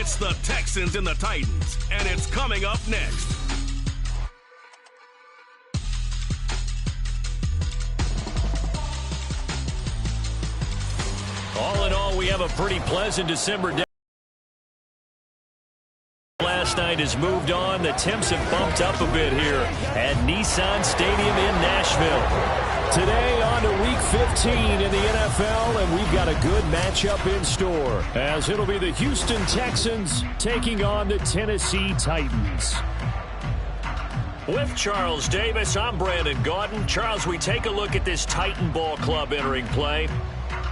It's the Texans and the Titans, and it's coming up next. All in all, we have a pretty pleasant December day. Last night has moved on. The temps have bumped up a bit here at Nissan Stadium in Nashville. Today on to Week 15 in the NFL, and we've got a good matchup in store, as it'll be the Houston Texans taking on the Tennessee Titans. With Charles Davis, I'm Brandon Gaudin. Charles, we take a look at this Titan ball club entering play.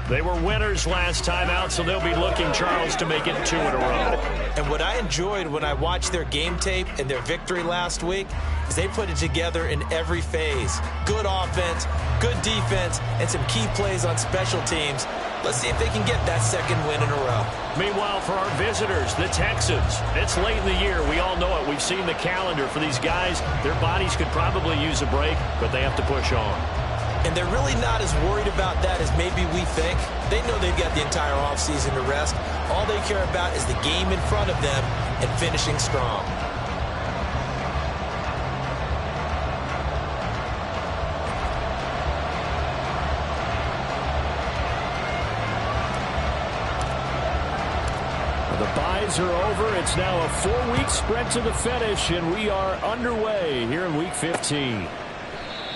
They were winners last time out, so they'll be looking, Charles, to make it 2 in a row. And what I enjoyed when I watched their game tape and their victory last week is they put it together in every phase. Good offense, good defense, and some key plays on special teams. Let's see if they can get that second win in a row. Meanwhile, for our visitors, the Texans, it's late in the year. We all know it. We've seen the calendar for these guys. Their bodies could probably use a break, but they have to push on. And they're really not as worried about that as maybe we think. They know they've got the entire offseason to rest. All they care about is the game in front of them and finishing strong. The byes are over. It's now a 4-week sprint to the finish, and we are underway here in Week 15.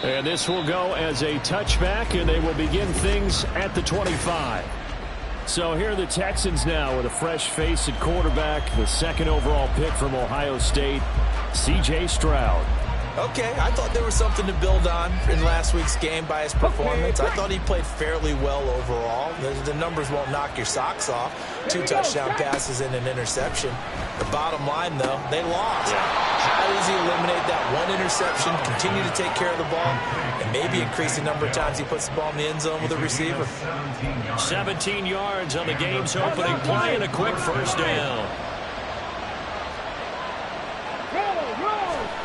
And this will go as a touchback, and they will begin things at the 25. So here are the Texans now with a fresh face at quarterback, the second overall pick from Ohio State, C.J. Stroud. Okay, I thought there was something to build on in last week's game by his performance. I thought he played fairly well overall. The numbers won't knock your socks off. 2 touchdown passes and an interception. The bottom line, though, they lost. How does he eliminate that one interception, continue to take care of the ball, and maybe increase the number of times he puts the ball in the end zone with a receiver? 17 yards on the game's opening play and a quick first down.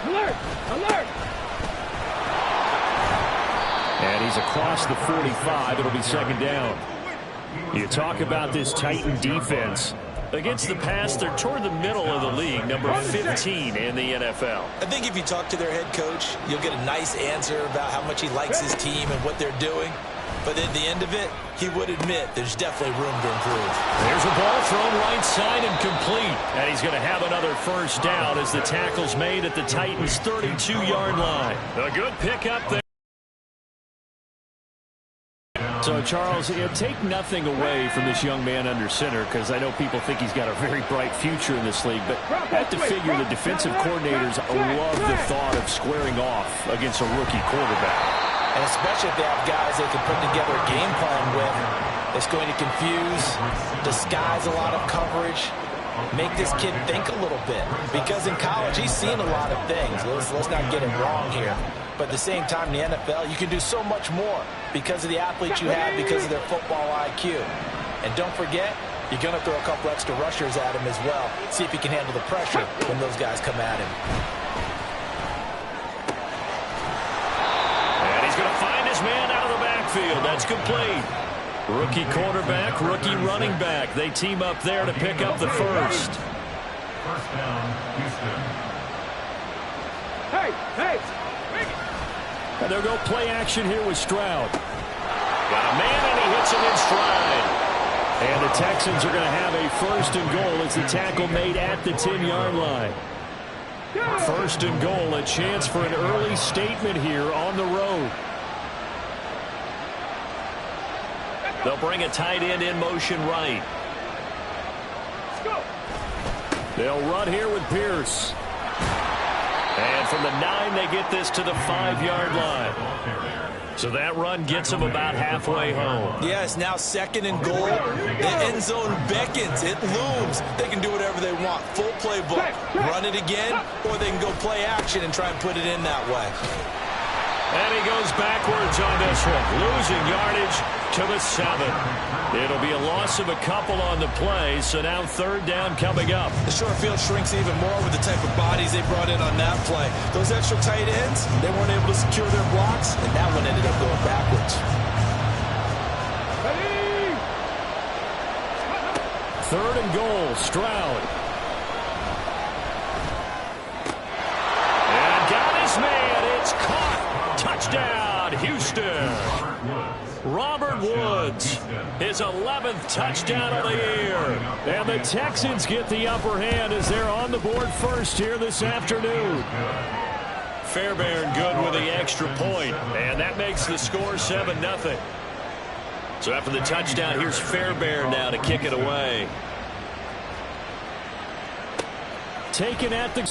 Alert! Alert! And he's across the 45. It'll be second down. You talk about this Titan defense. Against the pass, they're toward the middle of the league, number 15 in the NFL. I think if you talk to their head coach, you'll get a nice answer about how much he likes his team and what they're doing. But at the end of it, he would admit there's definitely room to improve. There's a ball thrown right side and complete. And he's going to have another first down as the tackle's made at the Titans' 32-yard line. A good pickup there. So, Charles, take nothing away from this young man under center, because I know people think he's got a very bright future in this league, but I have to figure the defensive coordinators love the thought of squaring off against a rookie quarterback. And especially if they have guys they can put together a game plan with. It's going to confuse, disguise a lot of coverage, make this kid think a little bit. Because in college, he's seen a lot of things. Let's not get it wrong here. But at the same time, in the NFL, you can do so much more because of the athletes you have, because of their football IQ. And don't forget, you're going to throw a couple extra rushers at him as well. See if he can handle the pressure when those guys come at him. And he's going to find his man out of the backfield. That's complete. Rookie quarterback, rookie running back. They team up there to pick up the first. First down, Houston. Hey! And they'll go play action here with Stroud. Got a man, and he hits him in stride. And the Texans are going to have a first and goal as the tackle made at the 10-yard line. First and goal, a chance for an early statement here on the road. They'll bring a tight end in motion right. They'll run here with Pierce. And from the 9, they get this to the 5-yard line. So that run gets them about halfway home. Yeah, it's now second and goal. The end zone beckons. It looms. They can do whatever they want. Full playbook. Run it again, or they can go play action and try and put it in that way. And he goes backwards on this one, losing yardage to the 7. It'll be a loss of a couple on the play, so now third down coming up. The short field shrinks even more with the type of bodies they brought in on that play. Those extra tight ends, they weren't able to secure their blocks, and that one ended up going backwards. Third and goal, Stroud. Woods. His 11th touchdown of the year. And the Texans get the upper hand as they're on the board first here this afternoon. Fairbairn good with the extra point, and that makes the score 7-0. So after the touchdown, here's Fairbairn now to kick it away. Taken at the...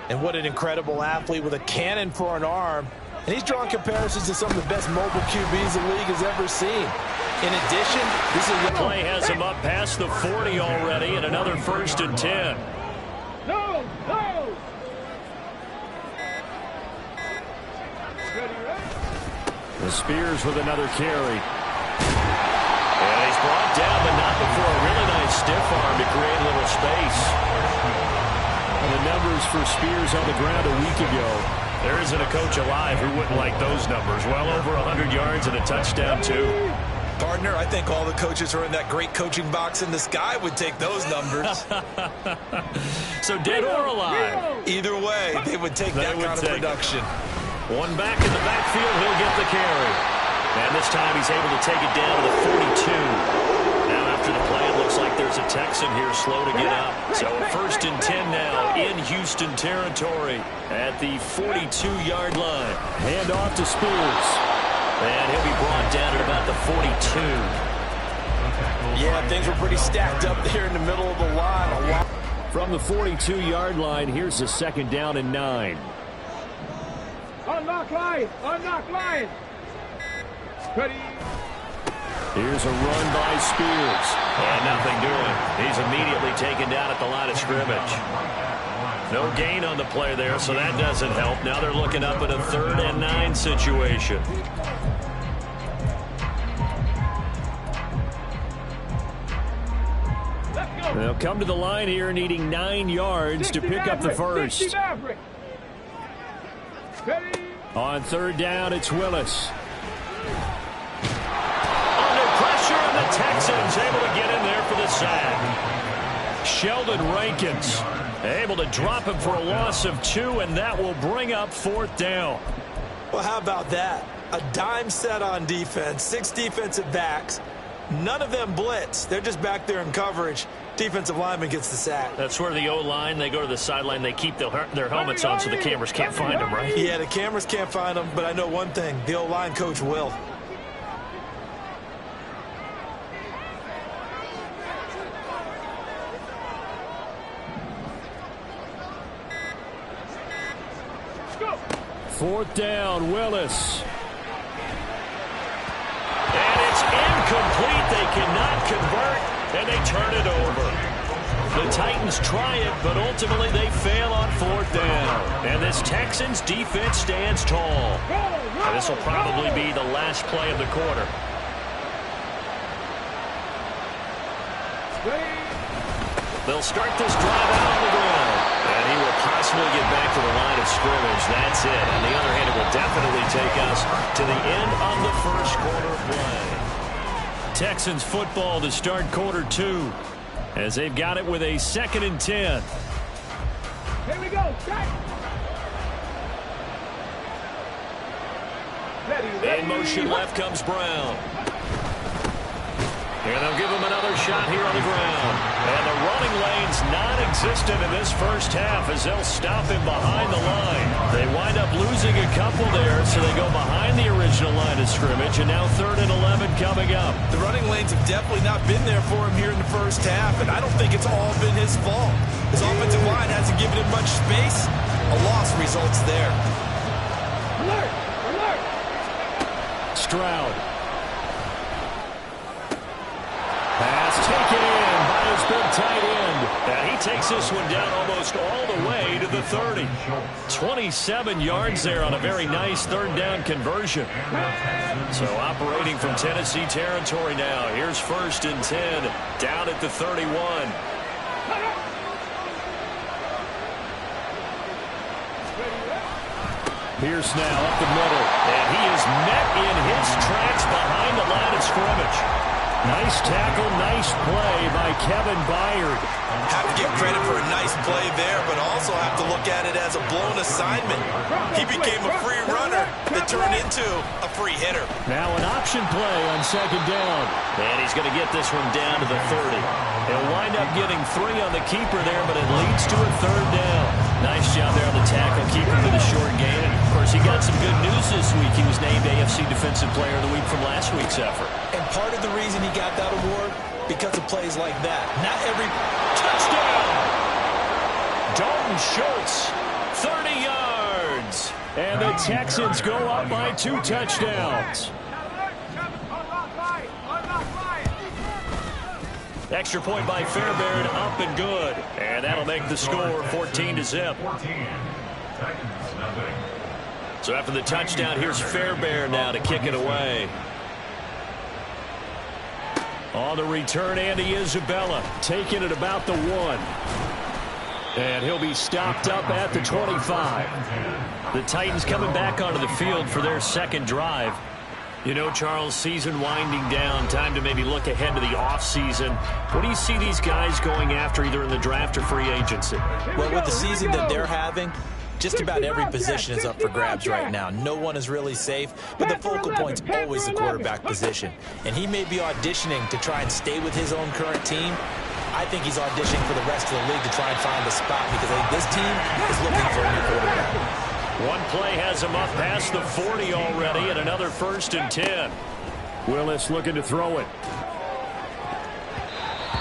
And what an incredible athlete with a cannon for an arm. And he's drawing comparisons to some of the best mobile QBs the league has ever seen. In addition, this is the play has him up past the 40 already, and another 1st and 10. No! The Spears with another carry. And he's brought down, but not before a really nice stiff arm to create a little space. And the numbers for Spears on the ground a week ago. There isn't a coach alive who wouldn't like those numbers. Well over 100 yards and a touchdown, too. Partner, I think all the coaches who are in that great coaching box in the sky would take those numbers. So dead or alive? Either way, they would take that kind of production. One back in the backfield, he'll get the carry. And this time he's able to take it down to the 42. Now after the play, it looks like there's a Texan here slow to get up. So a 1st and 10 now in Houston territory at the 42-yard line. Hand off to Spears. And he'll be brought down at about the 42. Yeah, things were pretty stacked up there in the middle of the line. From the 42-yard line, here's a 2nd down and 9. Unlock line! Unlock line! Ready? Here's a run by Spears. And nothing doing. He's immediately taken down at the line of scrimmage. No gain on the play there, so that doesn't help. Now they're looking up at a 3rd and 9 situation. They'll come to the line here needing 9 yards to pick up the 1st. On 3rd down, it's Willis. Under pressure, and the Texans able to get in there for the sack. Sheldon Rankins able to drop him for a loss of 2, and that will bring up 4th down. Well, how about that? A dime set on defense, 6 defensive backs. None of them blitz. They're just back there in coverage. Defensive lineman gets the sack. That's where the O-line, they go to the sideline, they keep their helmets on so the cameras can't find them, right? Yeah, the cameras can't find them, but I know one thing. The O-line coach will. Go! 4th down, Willis. And it's incomplete. They cannot convert. And they turn it over. The Titans try it, but ultimately they fail on 4th down. And this Texans defense stands tall. And this will probably be the last play of the quarter. They'll start this drive out on the ground. And he will possibly get back to the line of scrimmage. That's it. On the other hand, it will definitely take us to the end of the 1st quarter play. Texans football to start quarter 2 as they've got it with a 2nd and 10. Here we go. In motion left comes Brown. And they'll give him another shot here on the ground. And the running lane's non-existent in this 1st half as they'll stop him behind the line. They wind up losing a couple there, so they go behind the original line of scrimmage, and now 3rd and 11 coming up. The running lanes have definitely not been there for him here in the 1st half, and I don't think it's all been his fault. His offensive line hasn't given him much space. A loss results there. Alert! Alert! Stroud. Pass taken in by his big tight end. And he takes this one down almost all the way to the 30. 27 yards there on a very nice 3rd down conversion. So operating from Tennessee territory now. Here's 1st and 10 down at the 31. Pierce now up the middle. And he is met in his tracks behind the line of scrimmage. Nice tackle, nice play by Kevin Byard. Have to give credit for a nice play. play there, but also have to look at it as a blown assignment. He became a free runner that turned into a free hitter. Now an option play on second down. And he's going to get this one down to the 30. He'll wind up getting 3 on the keeper there, but it leads to a third down. Nice job there on the tackle, keeping to the short game. And, of course, he got some good news this week. He was named AFC Defensive Player of the Week from last week's effort. And part of the reason he got that award, because of plays like that. Not every touchdown. Dalton Schultz, 30 yards. And the Texans go up by 2 touchdowns. Extra point by Fairbairn, up and good. And that'll make the score 14-0. So after the touchdown, here's Fairbairn now to kick it away. On the return, Andy Isabella taking it about the 1. And he'll be stopped up at the 25. The Titans coming back onto the field for their second drive. You know, Charles, season winding down, time to maybe look ahead to the offseason. What do you see these guys going after either in the draft or free agency? Well, with the season that they're having, just about every position is up for grabs right now. No one is really safe, but the focal point's always the quarterback position. And he may be auditioning to try and stay with his own current team. I think he's auditioning for the rest of the league to try and find a spot because I think this team is looking for a new quarterback. One play has him up past the 40 already, and another 1st and 10. Willis looking to throw it.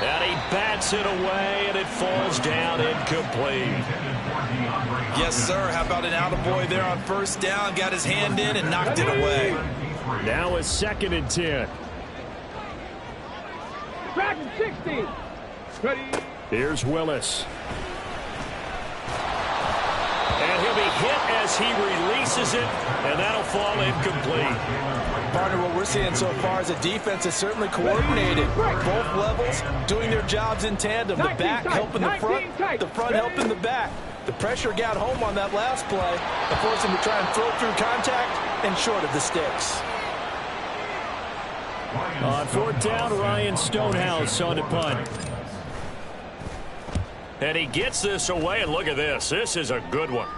And he bats it away, and it falls down incomplete. Yes, sir. How about an attaboy there on 1st down? Got his hand in and knocked it away. Now a 2nd and 10. Back 60. Ready. Here's Willis. And he'll be hit as he releases it, and that'll fall incomplete. Partner, what we're seeing so far is a defense that's certainly coordinated. Both levels doing their jobs in tandem. The back helping the front helping the back. The pressure got home on that last play and forced him to try and throw through contact and short of the sticks. On 4th down, Ryan Stonehouse on the punt. And he gets this away, and look at this. This is a good one.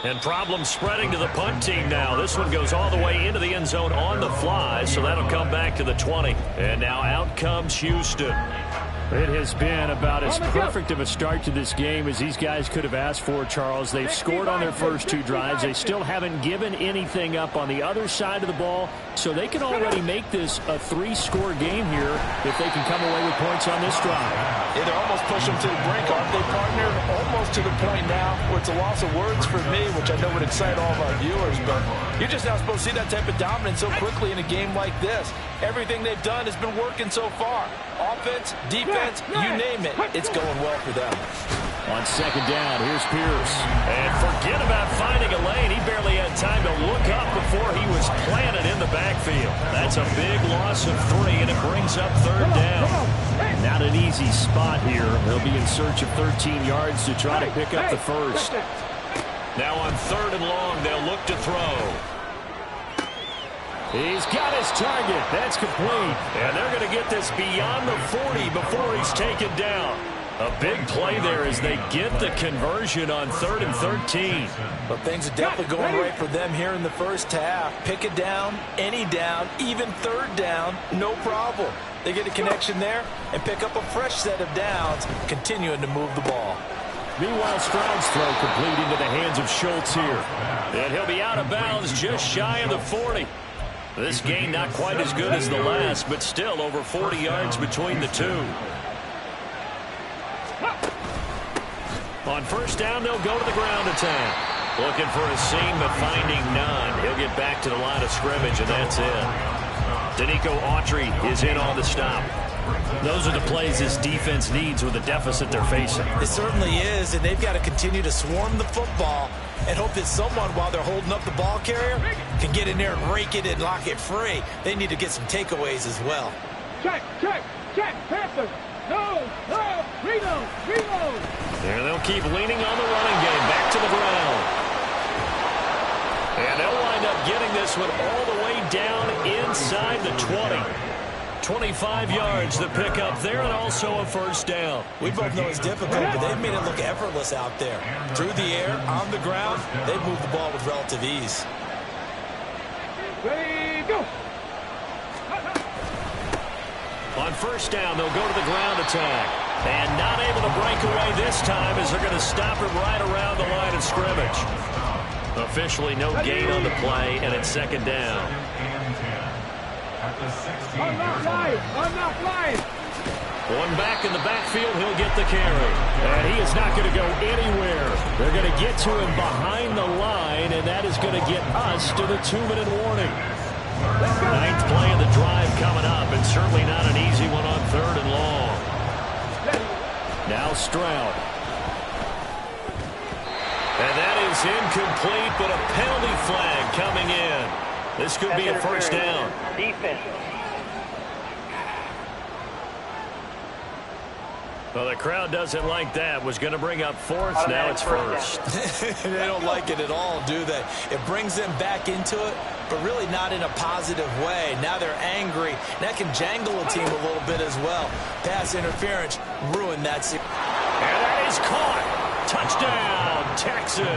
And problems spreading to the punt team now. This one goes all the way into the end zone on the fly, so that'll come back to the 20. And now out comes Houston. It has been about as perfect of a start to this game as these guys could have asked for, Charles. They've scored on their first 2 drives. They still haven't given anything up on the other side of the ball, so they can already make this a 3-score game here if they can come away with points on this drive. Yeah, they're almost pushing them to the brink, aren't they, partner? Almost to the point now where it's a loss of words for me, which I know would excite all of our viewers, but you're just not supposed to see that type of dominance so quickly in a game like this. Everything they've done has been working so far. Offense, defense, you name it, it's going well for them. On 2nd down, here's Pierce. And forget about finding a lane. He barely had time to look up before he was planted in the backfield. That's a big loss of 3, and it brings up 3rd down. Not an easy spot here. They'll be in search of 13 yards to try to pick up the 1st. Now on 3rd and long, they'll look to throw. He's got his target. That's complete. And they're going to get this beyond the 40 before he's taken down. A big play there as they get the conversion on 3rd and 13. But things are definitely going right for them here in the first half. Pick it down, any down, even 3rd down, no problem. They get a connection there and pick up a fresh set of downs, continuing to move the ball. Meanwhile, Stroud's throw complete into the hands of Schultz here. And he'll be out of bounds just shy of the 40. This gain not quite as good as the last, but still over 40 yards between the 2. On 1st down, they'll go to the ground attack. Looking for a seam, but finding none. He'll get back to the line of scrimmage, and that's it. Danico Autry is in on the stop. Those are the plays this defense needs with the deficit they're facing. It certainly is, and they've got to continue to swarm the football and hope that someone, while they're holding up the ball carrier, can get in there and rake it and lock it free. They need to get some takeaways as well. Check, Panthers. No, reload. And they'll keep leaning on the running game. Back to the ground. And they'll wind up getting this one all the way down inside the 20. 25 yards to pick up there, and also a first down. We both know it's difficult, but they've made it look effortless out there. Through the air, on the ground, they've moved the ball with relative ease. Ready, go. On first down, they'll go to the ground attack. And not able to break away this time as they're going to stop him right around the line of scrimmage. Officially no gain on the play, and it's second down. Unlock line. One back in the backfield, he'll get the carry. And he is not going to go anywhere. They're going to get to him behind the line, and that is going to get us to the 2-minute warning. Ninth play of the drive coming up, and certainly not an easy one on third and long. Now Stroud. And that is incomplete, but a penalty flag coming in. This could be a first down. Defense. Well, the crowd doesn't like that. Was going to bring up fourth. Now it's first. They don't like it at all, do they? It brings them back into it, but really not in a positive way. Now they're angry. That can jangle a team a little bit as well. Pass interference ruined that series. And that is caught. Touchdown, Texans.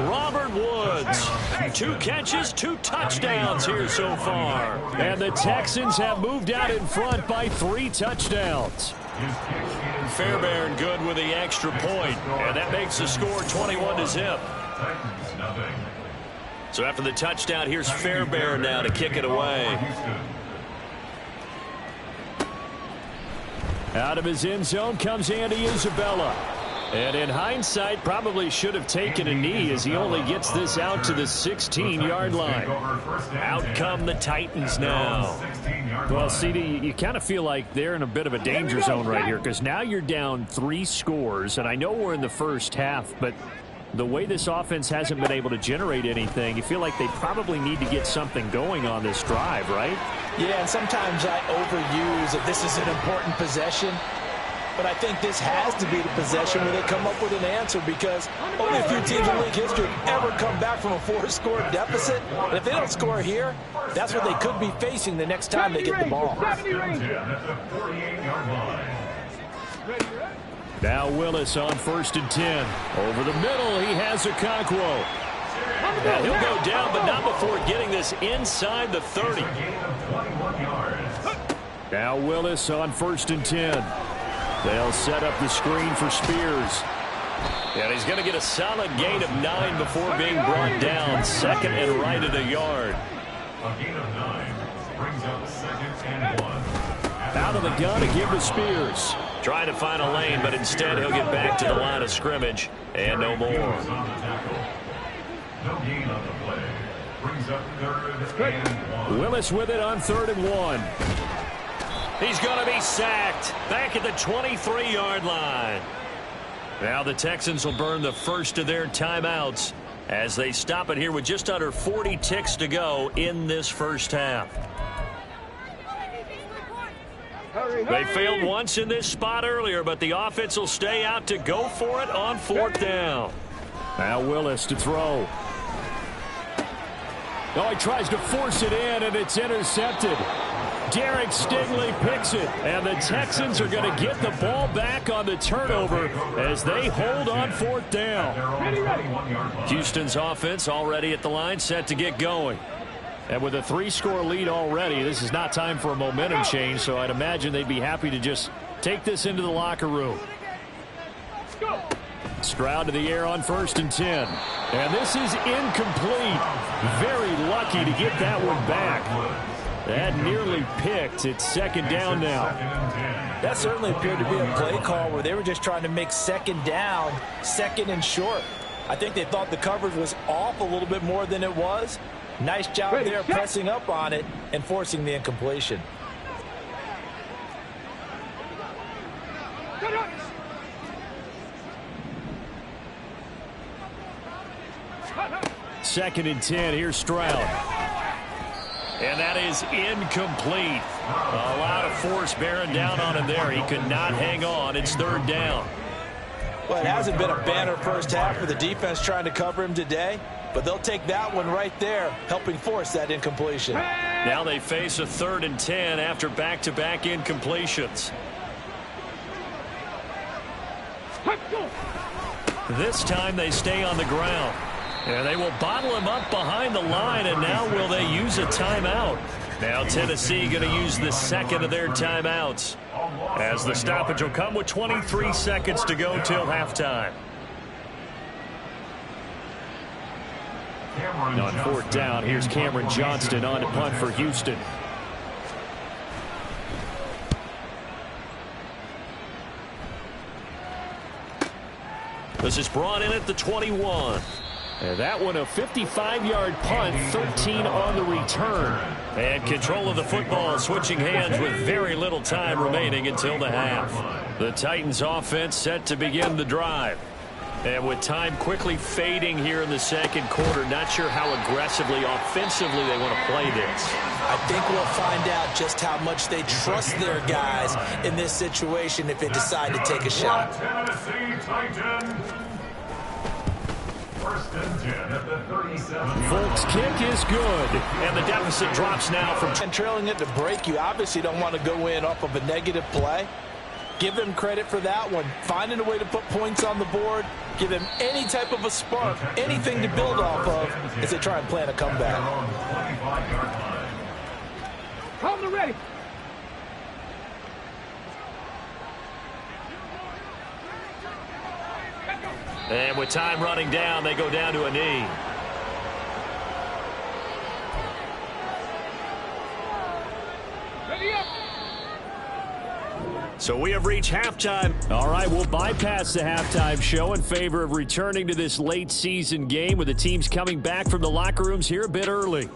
Robert Woods. 2 catches, 2 touchdowns here so far. And the Texans have moved out in front by 3 touchdowns. Fairbairn good with the extra point, and that makes the score 21-0. So after the touchdown, here's Fairbairn now to kick it away. Out of his end zone comes Andy Isabella. And in hindsight, probably should have taken a knee as he only gets this out to the 16-yard line. Out come the Titans now. Well, CD, you kind of feel like they're in a bit of a danger zone right here because now you're down 3 scores, and I know we're in the first half, but the way this offense hasn't been able to generate anything, you feel like they probably need to get something going on this drive, right? Yeah, and sometimes I overuse that this is an important possession. But I think this has to be the possession where they come up with an answer because only a few teams in league history ever come back from a 4-score deficit. And if they don't score here, that's what they could be facing the next time they get the ball. Now Willis on 1st and 10. Over the middle, he has Okonkwo. Now he'll go down, but not before getting this inside the 30. Now Willis on 1st and 10. They'll set up the screen for Spears. And he's going to get a solid gain of 9 before being brought down. 2nd and right at a yard. A gain of 9 brings up 2nd and 1. Out of the gun to give to Spears. Trying to find a lane, but instead he'll get back to the line of scrimmage. And no more. No gain on the play. Brings up 3rd and 1. Willis with it on 3rd and 1. He's going to be sacked back at the 23-yard line. Now the Texans will burn the first of their timeouts as they stop it here with just under 40 ticks to go in this first half. They failed once in this spot earlier, but the offense will stay out to go for it on 4th down. Now Willis to throw. Oh, he tries to force it in, and it's intercepted. Derek Stingley picks it, and the Texans are going to get the ball back on the turnover as they hold on 4th down. Houston's offense already at the line, set to get going. And with a 3-score lead already, this is not time for a momentum change, so I'd imagine they'd be happy to just take this into the locker room. Stroud to the air on 1st and 10. And this is incomplete. Very lucky to get that one back. That nearly picked. It's 2nd down now. That certainly appeared to be a play call where they were just trying to make 2nd down, 2nd and short. I think they thought the coverage was off a little bit more than it was. Nice job there pressing up on it and forcing the incompletion. Second and 10. Here's Stroud. And that is incomplete. A lot of force bearing down on him there. He could not hang on. It's 3rd down. Well, it hasn't been a banner first half for the defense trying to cover him today, but they'll take that one right there, helping force that incompletion. Now they face a 3rd and 10 after back-to-back incompletions. This time they stay on the ground. And they will bottle him up behind the line, and now will they use a timeout? Now Tennessee going to use the second of their timeouts, as the stoppage will come with 23 seconds to go till halftime. On 4th down, here's Cameron Johnston on to punt for Houston. This is brought in at the 21. And that one a 55-yard punt, 13 on the return. And control of the football switching hands with very little time remaining until the half. The Titans offense set to begin the drive. And with time quickly fading here in the second quarter, not sure how aggressively, offensively they want to play this. I think we'll find out just how much they trust their guys in this situation if they decide to take a shot. Tennessee Titans. 1st and 10 at the 37. Volk's kick is good, and the deficit drops now from... And trailing it to break, you obviously don't want to go in off of a negative play. Give them credit for that one. Finding a way to put points on the board, give them any type of a spark, anything to build off of as they try and plan a comeback. Call them ready. And with time running down, they go down to a knee. Ready up. So we have reached halftime. All right, we'll bypass the halftime show in favor of returning to this late season game with the teams coming back from the locker rooms here a bit early.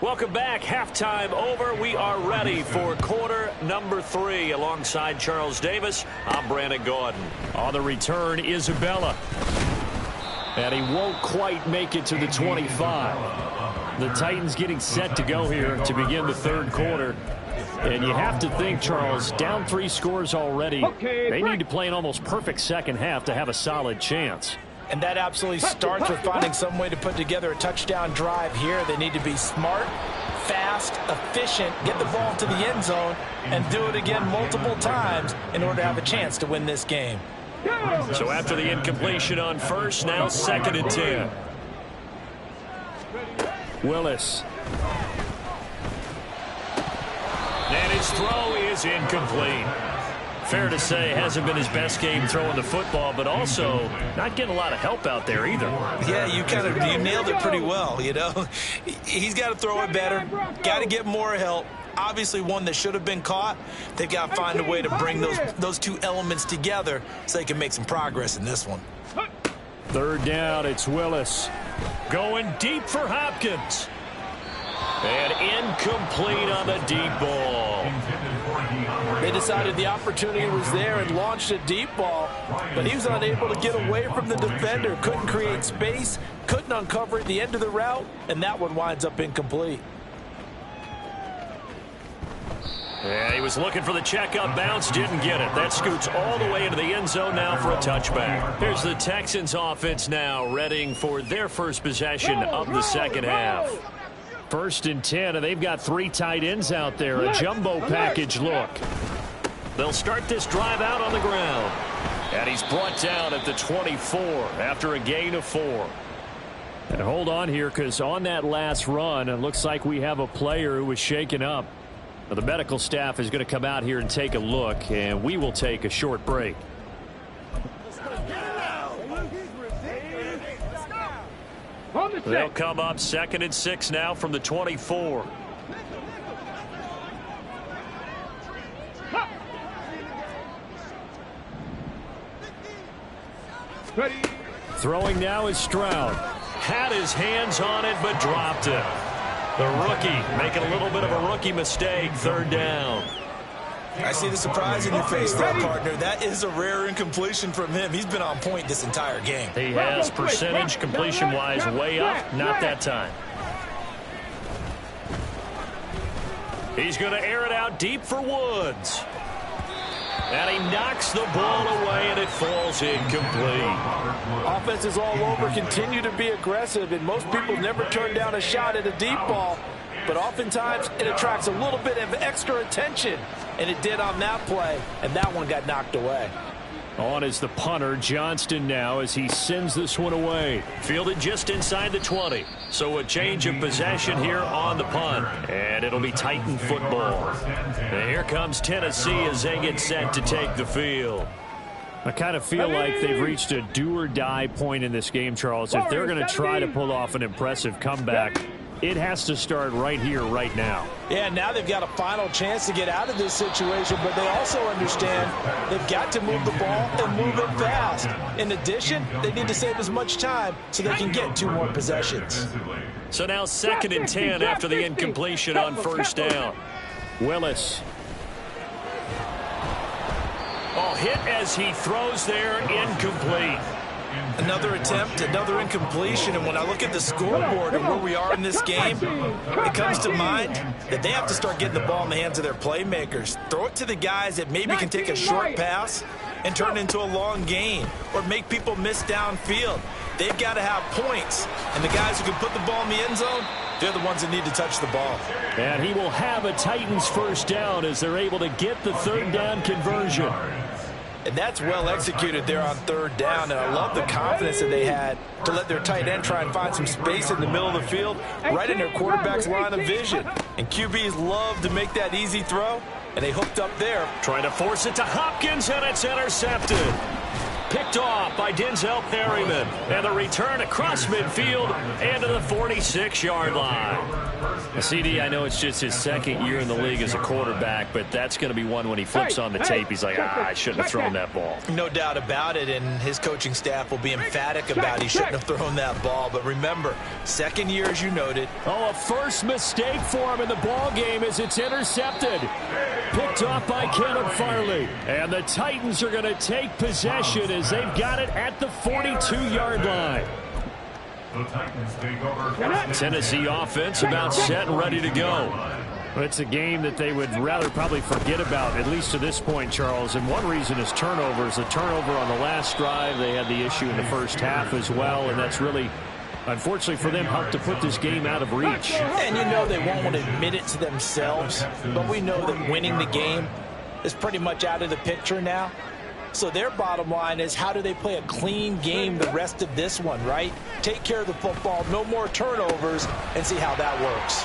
Welcome back. Halftime over. We are ready for quarter number 3. Alongside Charles Davis, I'm Brandon Gaudin. On the return, Isabella. And he won't quite make it to the 25. The Titans getting set to go here to begin the 3rd quarter. And you have to think, Charles, down 3 scores already. They need to play an almost perfect second half to have a solid chance. And that absolutely starts with finding some way to put together a touchdown drive here. They need to be smart, fast, efficient, get the ball to the end zone, and do it again multiple times in order to have a chance to win this game. So after the incompletion on first, now 2nd and 10. Willis. And his throw is incomplete. Fair to say, hasn't been his best game throwing the football, but also not getting a lot of help out there either. Yeah, you nailed it pretty well, you know. He's got to throw it better, got to get more help. Obviously one that should have been caught. They've got to find a way to bring those 2 elements together so they can make some progress in this one. 3rd down, it's Willis. Going deep for Hopkins. And incomplete on the deep ball. They decided the opportunity was there and launched a deep ball, but he was unable to get away from the defender. Couldn't create space, couldn't uncover at the end of the route, and that one winds up incomplete. Yeah, he was looking for the check-up bounce, didn't get it. That scoots all the way into the end zone now for a touchback. Here's the Texans offense now, readying for their first possession of the second half. 1st and 10, and they've got 3 tight ends out there. A jumbo package look. They'll start this drive out on the ground. And he's brought down at the 24 after a gain of 4. And hold on here, because on that last run, it looks like we have a player who was shaken up. Now, the medical staff is going to come out here and take a look, and we will take a short break. They'll come up 2nd and 6 now from the 24. Ready. Throwing now is Stroud. Had his hands on it, but dropped it. The rookie making a little bit of a rookie mistake, 3rd down. I see the surprise in your face there, partner. That is a rare incompletion from him. He's been on point this entire game. He has percentage completion-wise way up. Not that time. He's going to air it out deep for Woods. And he knocks the ball away, and it falls incomplete. Offenses all over continue to be aggressive, and most people never turn down a shot at a deep ball. But oftentimes, it attracts a little bit of extra attention. And it did on that play, and that one got knocked away. On is the punter, Johnston, now as he sends this one away. Fielded just inside the 20. So a change of possession here on the punt. And it'll be Titan football. And here comes Tennessee as they get set to take the field. I kind of feel like they've reached a do-or-die point in this game, Charles. If they're going to try to pull off an impressive comeback, it has to start right here, right now. Yeah, now they've got a final chance to get out of this situation, but they also understand they've got to move the ball and move it fast. In addition, they need to save as much time so they can get 2 more possessions. So now 2nd and 10 after the incompletion on first down. Willis. Oh, hit as he throws there, incomplete. Another attempt, another incompletion, and when I look at the scoreboard and where we are in this game, it comes to mind that they have to start getting the ball in the hands of their playmakers. Throw it to the guys that maybe can take a short pass and turn it into a long gain or make people miss downfield. They've got to have points, and the guys who can put the ball in the end zone, they're the ones that need to touch the ball. And he will have a Titans first down as they're able to get the 3rd down conversion. And that's well executed there on 3rd down, and I love the confidence that they had to let their tight end try and find some space in the middle of the field, right in their quarterback's line of vision. And QBs love to make that easy throw, and they hooked up there. Trying to force it to Hopkins, and it's intercepted. Picked off by Denzel Perryman. And the return across midfield and to the 46-yard line. CD, I know it's just his 2nd year in the league as a quarterback, but that's going to be one when he flips on the tape. He's like, I shouldn't have thrown that ball. No doubt about it, and his coaching staff will be emphatic about he shouldn't have thrown that ball. But remember, 2nd year, as you noted. Oh, a first mistake for him in the ball game as it's intercepted. Picked off by Caleb Farley. And the Titans are going to take possession as they've got it at the 42-yard line. The Titans take over. Tennessee offense about set and ready to go. It's a game that they would rather probably forget about, at least to this point, Charles. And one reason is turnovers. The turnover on the last drive, they had the issue in the first half as well, and that's really, unfortunately for them, helped to put this game out of reach. And you know they won't want to admit it to themselves, but we know that winning the game is pretty much out of the picture now. So their bottom line is, how do they play a clean game the rest of this one, right? Take care of the football, no more turnovers, and see how that works.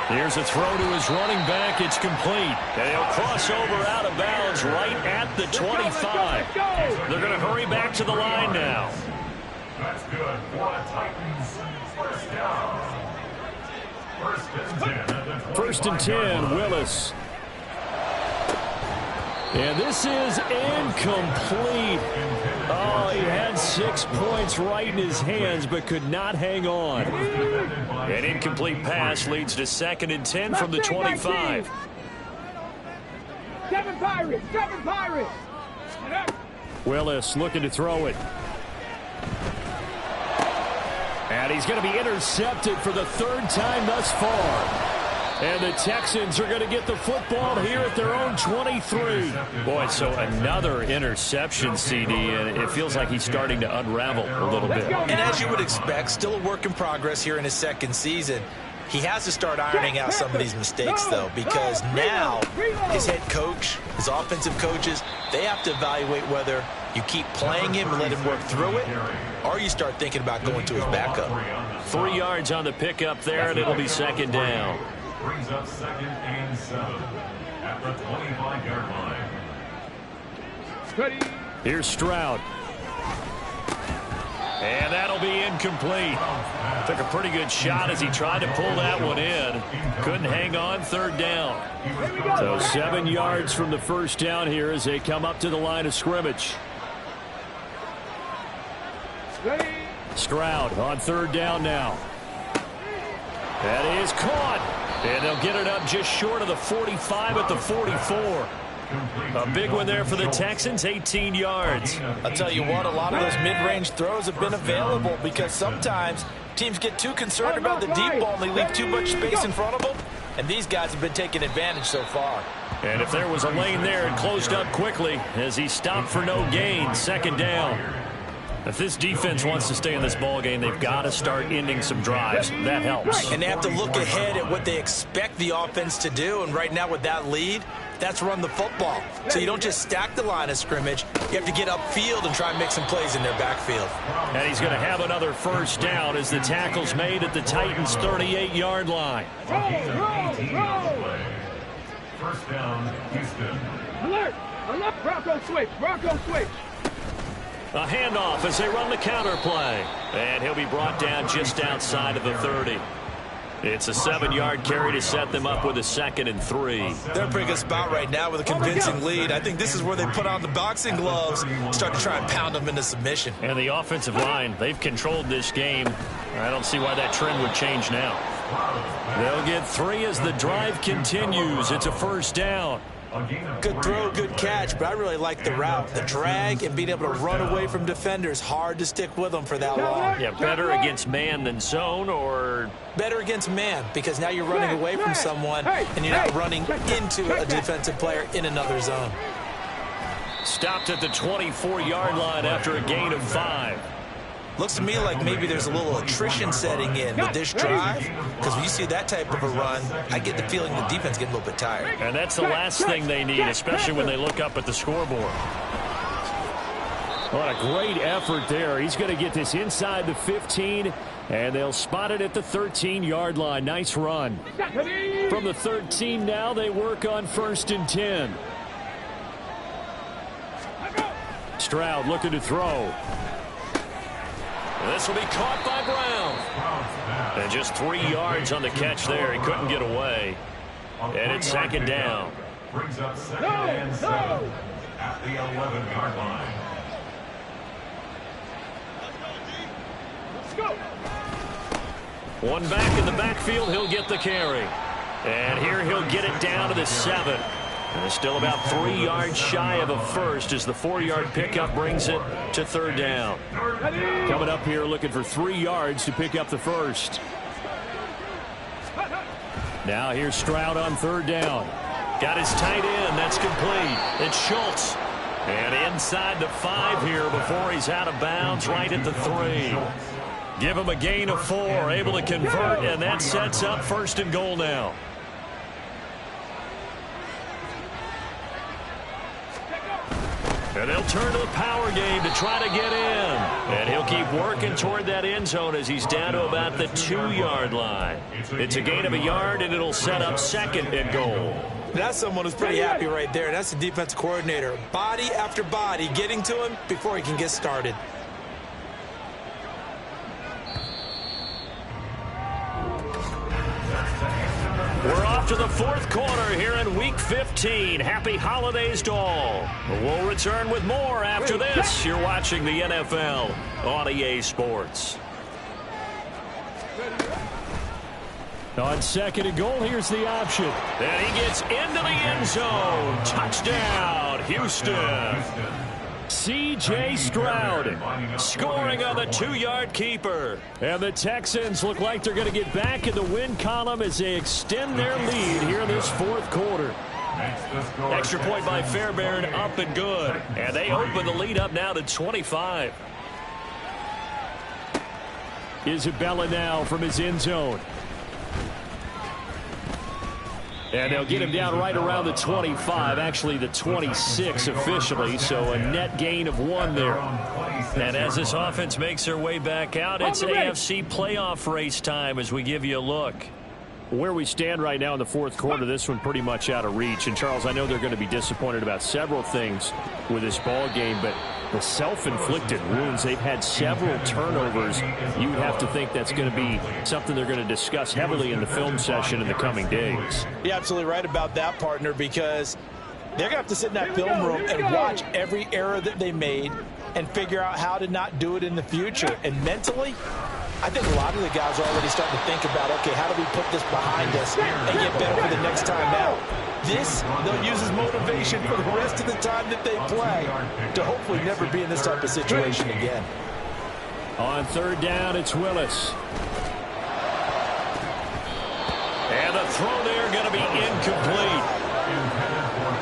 Here's a throw to his running back. It's complete. And he'll cross over out of bounds right at the 25. They're going to hurry back to the line now. That's good for the Titans. First down. 1st and 10. Willis. And this is incomplete. Oh, he had 6 points right in his hands, but could not hang on. An incomplete pass leads to 2nd and 10 from the 25. Seven Pirates. Willis looking to throw it. And he's going to be intercepted for the 3rd time thus far. And the Texans are going to get the football here at their own 23. Boy, so another interception, CD, and it feels like he's starting to unravel a little bit. And as you would expect, still a work in progress here in his 2nd season. He has to start ironing out some of these mistakes, though, because now his head coach, his offensive coaches, they have to evaluate whether you keep playing him and let him work through it, or you start thinking about going to his backup. 3 yards on the pickup there, and it'll be 2nd down. Brings up 2nd and 7 at the 25-yard line. Here's Stroud. And that'll be incomplete. Took a pretty good shot as he tried to pull that one in. Couldn't hang on, 3rd down. So 7 yards from the first down here as they come up to the line of scrimmage. Stroud on 3rd down now. That is caught. And they'll get it up just short of the 45 at the 44. A big one there for the Texans, 18 yards. I'll tell you what, a lot of those mid-range throws have been available because sometimes teams get too concerned about the deep ball and they leave too much space in front of them. And these guys have been taking advantage so far. And if there was a lane there, it closed up quickly as he stopped for no gain. Second down. If this defense wants to stay in this ballgame, they've got to start ending some drives. That helps. And they have to look ahead at what they expect the offense to do. And right now with that lead, that's run the football. So you don't just stack the line of scrimmage. You have to get upfield and try and make some plays in their backfield. And he's going to have another first down as the tackle's made at the Titans' 38-yard line. First down, Houston. Alert! Alert! Bronco switch! Bronco switch! A handoff as they run the counter play. And he'll be brought down just outside of the 30. It's a 7-yard carry to set them up with a 2nd and 3. They're in a pretty good spot right now with a convincing lead. I think this is where they put on the boxing gloves, start to try and pound them into submission. And the offensive line, they've controlled this game. I don't see why that trend would change now. They'll get 3 as the drive continues. It's a first down. Good throw, good catch, but I really like the route. The drag and being able to run away from defenders. Hard to stick with them for that long. Yeah, better against man than zone, or better against man, because now you're running away from someone and you're not running into a defensive player in another zone. Stopped at the 24-yard line after a gain of 5. Looks to me like maybe there's a little attrition setting in with this drive, because when you see that type of a run, I get the feeling the defense getting a little bit tired. And that's the last thing they need, especially when they look up at the scoreboard. What a great effort there. He's going to get this inside the 15, and they'll spot it at the 13-yard line. Nice run. From the 13 now, they work on 1st and 10. Stroud looking to throw. This will be caught by Brown. And just 3 yards on the catch there. He couldn't get away. And it's 2nd down. Brings up 2nd and 7 at the 11-yard line. One back in the backfield. He'll get the carry. And here he'll get it down to the 7. And it's still about 3 yards shy of a first as the 4-yard pickup brings it to 3rd down. Coming up here looking for 3 yards to pick up the first. Now here's Stroud on 3rd down. Got his tight end. That's complete. It's Schultz. And inside the 5 here before he's out of bounds right at the 3. Give him a gain of 4. Able to convert, and that sets up 1st and goal now. And they'll turn to the power game to try to get in. And he'll keep working toward that end zone as he's down to about the 2-yard line. It's a gain of a yard, and it'll set up 2nd and goal. That's someone who's pretty happy right there. That's the defense coordinator. Body after body getting to him before he can get started. We're off to the 4th quarter here in Week 15. Happy holidays to all. We'll return with more after this. You're watching the NFL on EA Sports. On 2nd and goal, here's the option. And he gets into the end zone. Touchdown, Houston. C.J. Stroud scoring on the 2-yard keeper. And the Texans look like they're going to get back in the win column as they extend their lead here in this 4th quarter. Extra point by Fairbairn, up and good. And they open the lead up now to 25. Isabella now from his end zone. And they'll get him down right around the 25, actually the 26 officially, so a net gain of 1 there. And as this offense makes their way back out, it's AFC playoff race time as we give you a look. Where we stand right now in the 4th quarter, this one pretty much out of reach. And, Charles, I know they're going to be disappointed about several things with this ball game, but the self-inflicted wounds, they've had several turnovers. You would have to think that's going to be something they're going to discuss heavily in the film session in the coming days. You're absolutely right about that, partner, because they're going to have to sit in that film room and watch every error that they made and figure out how to not do it in the future. And mentally, I think a lot of the guys are already starting to think about, okay, how do we put this behind us and get better for the next time out? This, they'll use as motivation for the rest of the time that they play to hopefully never be in this type of situation again. On 3rd down, it's Willis. And the throw there going to be incomplete.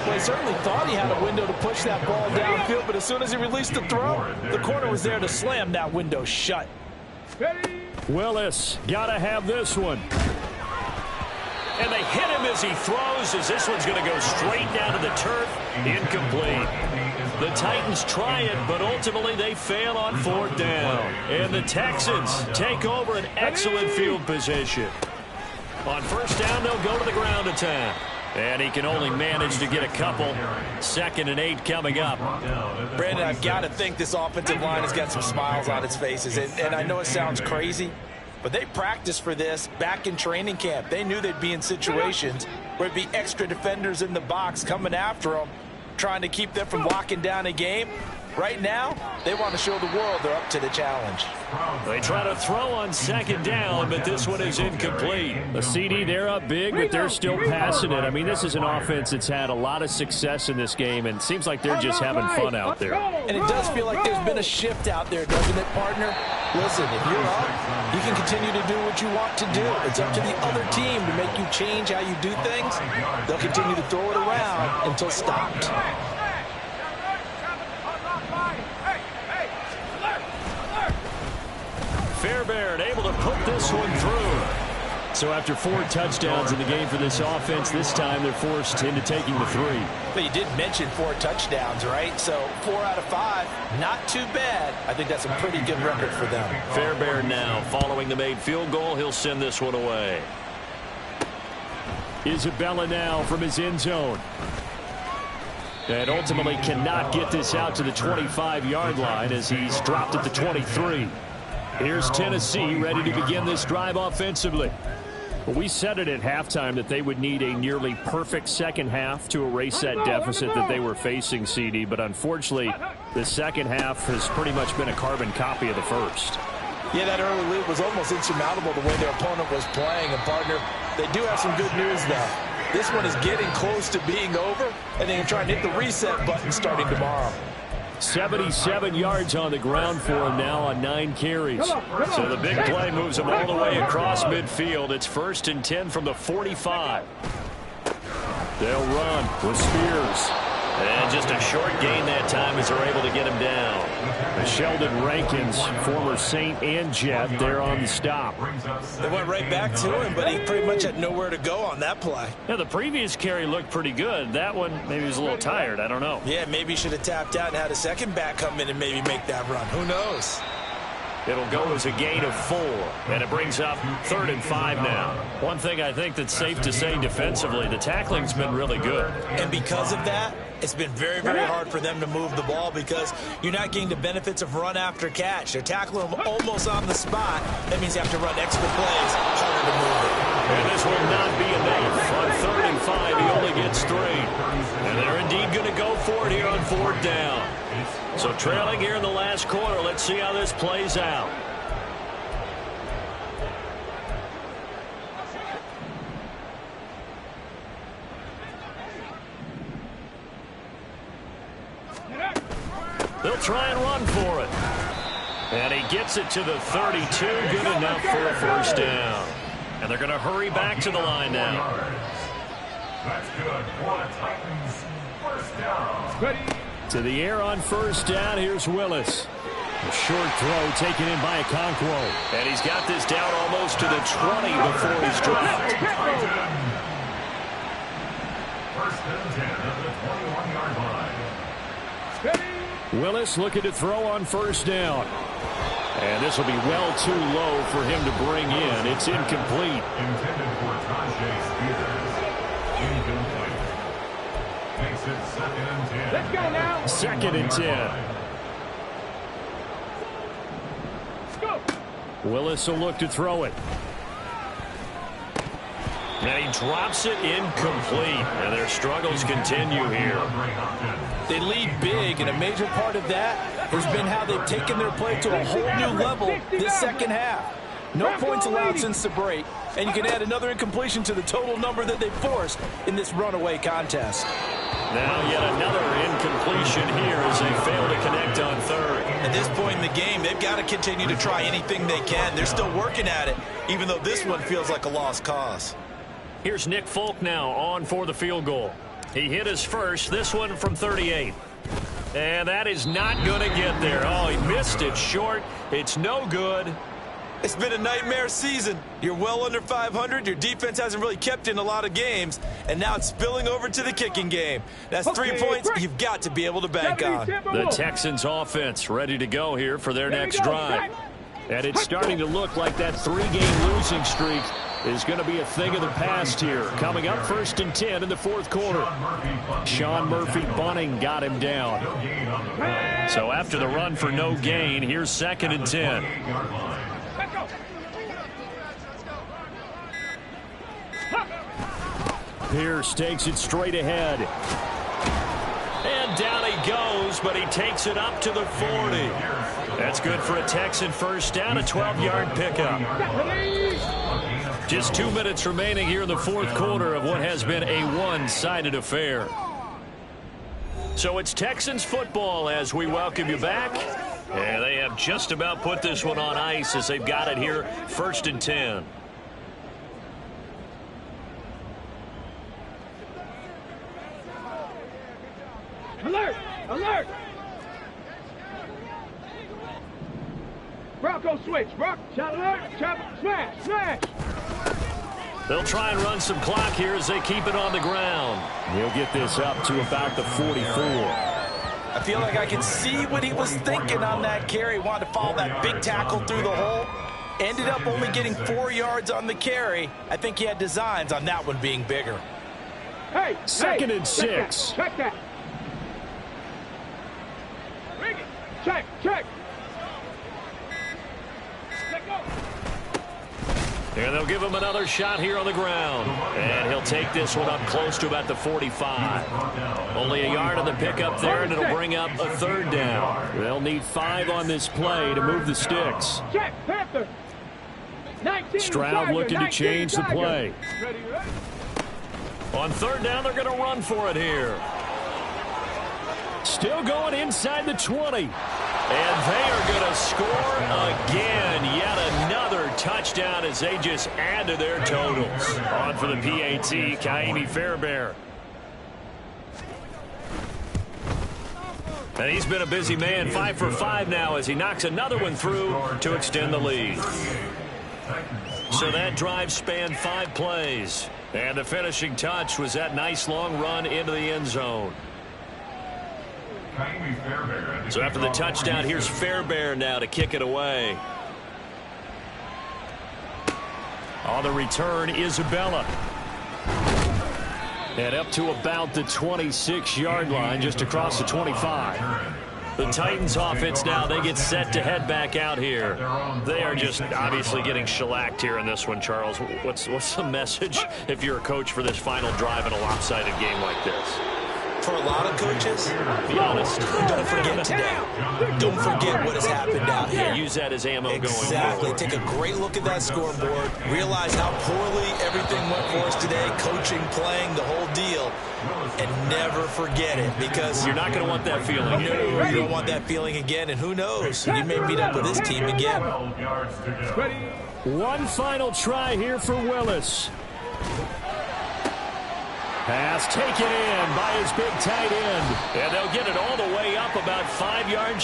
Well, he certainly thought he had a window to push that ball downfield, but as soon as he released the throw, the corner was there to slam that window shut. Willis, gotta have this one. And they hit him as he throws, as this one's going to go straight down to the turf. Incomplete. The Titans try it, but ultimately they fail on 4th down. And the Texans take over an excellent field position. On 1st down, they'll go to the ground attack. And he can only manage to get a couple. 2nd and 8 coming up. Brandon, I've got to think this offensive line has got some smiles on its faces. And I know it sounds crazy, but they practiced for this back in training camp. They knew they'd be in situations where it'd be extra defenders in the box coming after them, trying to keep them from locking down a game. Right now, they want to show the world they're up to the challenge. They try to throw on 2nd down, but this one is incomplete. The CD, they're up big, but they're still passing it. I mean, this is an offense that's had a lot of success in this game, and it seems like they're just having fun out there. And it does feel like there's been a shift out there, doesn't it, partner? Listen, if you're up, you can continue to do what you want to do. It's up to the other team to make you change how you do things. They'll continue to throw it around until stopped. Fairbairn able to put this one through. So after 4 touchdowns in the game for this offense, this time they're forced into taking the 3. But you did mention 4 touchdowns, right? So 4 out of 5, not too bad. I think that's a pretty good record for them. Fairbairn now following the made field goal. He'll send this one away. Isabella now from his end zone. And ultimately cannot get this out to the 25-yard line as he's dropped at the 23. Here's Tennessee ready to begin this drive offensively. Well, we said it at halftime that they would need a nearly perfect second half to erase that deficit that they were facing, CD. But unfortunately, the second half has pretty much been a carbon copy of the first. Yeah, that early lead was almost insurmountable the way their opponent was playing. And, partner, they do have some good news, though. This one is getting close to being over, and they can try and hit the reset button starting tomorrow. 77 yards on the ground for him now on 9 carries. So the big play moves him all the way across midfield. It's 1st and 10 from the 45. They'll run with Spears. And just a short gain that time as they're able to get him down. Sheldon Rankins, former Saint and Jet, there on the stop. They went right back to him, but he pretty much had nowhere to go on that play. Yeah, the previous carry looked pretty good. That one, maybe he was a little tired. I don't know. Yeah, maybe he should have tapped out and had a second back come in and maybe make that run. Who knows? It'll go as a gain of 4, and it brings up 3rd and 5 now. One thing I think that's safe to say defensively, the tackling's been really good. And because of that, it's been very, very hard for them to move the ball because you're not getting the benefits of run after catch. They're tackling them almost on the spot. That means you have to run extra plays, harder to move it. And this will not be enough. On 3rd and 5, he only gets 3. And they're indeed going to go for it here on 4th down. So trailing here in the last quarter. Let's see how this plays out. They'll try and run for it. And he gets it to the 32. Good enough for a 1st down. And they're going to hurry back to the line now. That's good for the Titans. 1st down. To the air on 1st down. Here's Willis. A short throw taken in by Okonkwo. And he's got this down almost to the 20 before he's dropped. 1st and 10 at the 21-yard line. Willis looking to throw on 1st down. And this will be well too low for him to bring in. It's incomplete. Intended for Tajay Spears. Incomplete. Makes it 2nd and 10. Let's go now. 2nd and 10. Go. Willis will look to throw it. And he drops it incomplete. And their struggles continue here. They lead big, and a major part of that has been how they've taken their play to a whole new level this second half. No points allowed since the break, and you can add another incompletion to the total number that they forced in this runaway contest. Now yet another incompletion here as they fail to connect on 3rd. At this point in the game, they've got to continue to try anything they can. They're still working at it, even though this one feels like a lost cause. Here's Nick Folk now on for the field goal. He hit his first, this one from 38. And that is not going to get there. Oh, he missed it short. It's no good. It's been a nightmare season. You're well under 500. Your defense hasn't really kept in a lot of games. And now it's spilling over to the kicking game. That's 3 points you've got to be able to bank on. The Texans offense ready to go here for their next drive. And it's starting to look like that 3-game losing streak is going to be a thing of the past here. Coming up 1st and 10 in the 4th quarter. Sean Murphy bunting got him down. So after the run for no gain, here's 2nd and 10. Pierce takes it straight ahead. And down he goes, but he takes it up to the 40. That's good for a Texan first down, a 12-yard pickup. Just 2 minutes remaining here in the 4th quarter of what has been a one-sided affair. So it's Texans football as we welcome you back. And they have just about put this one on ice as they've got it here, 1st and 10. Alert! Alert! Bronco switch. Bronco. Shot alert. Chop. Smash. Smash. They'll try and run some clock here as they keep it on the ground. He'll get this up to about the 44. I feel like I can see what he was thinking on that carry. Wanted to follow that big tackle through the hole. Ended up only getting 4 yards on the carry. I think he had designs on that one being bigger. Hey. 2nd and 6. Check that. Check. Check. And they'll give him another shot here on the ground. And he'll take this one up close to about the 45. Only a yard on the pickup there, and it'll bring up a 3rd down. They'll need 5 on this play to move the sticks. Check. Panther. Stroud looking to change the play. On 3rd down, they're going to run for it here. Still going inside the 20. And they are going to score again. Yet another touchdown as they just add to their totals. On for the PAT, Ka'imi Fairbairn. And he's been a busy man, 5 for 5 now as he knocks another one through to extend the lead. So that drive spanned 5 plays. And the finishing touch was that nice long run into the end zone. So after the touchdown, here's Fairbairn now to kick it away. On the return, Isabella. And up to about the 26-yard line, just across the 25. The Titans offense now, they get set to head back out here. They are just obviously getting shellacked here in this one, Charles. What's the message if you're a coach for this final drive in a lopsided game like this? For a lot of coaches, Be honest. don't forget today. Don't forget what has happened out here. Use that as ammo going forward. Exactly. Take a great look at that scoreboard. Realize how poorly everything went for us today. Coaching, playing, the whole deal. And never forget it, because You're not going to want that feeling. no, you don't want that feeling again. And who knows? You may meet up with this team again. One final try here for Willis. Pass taken in by his big tight end. And they'll get it all the way up about 5 yards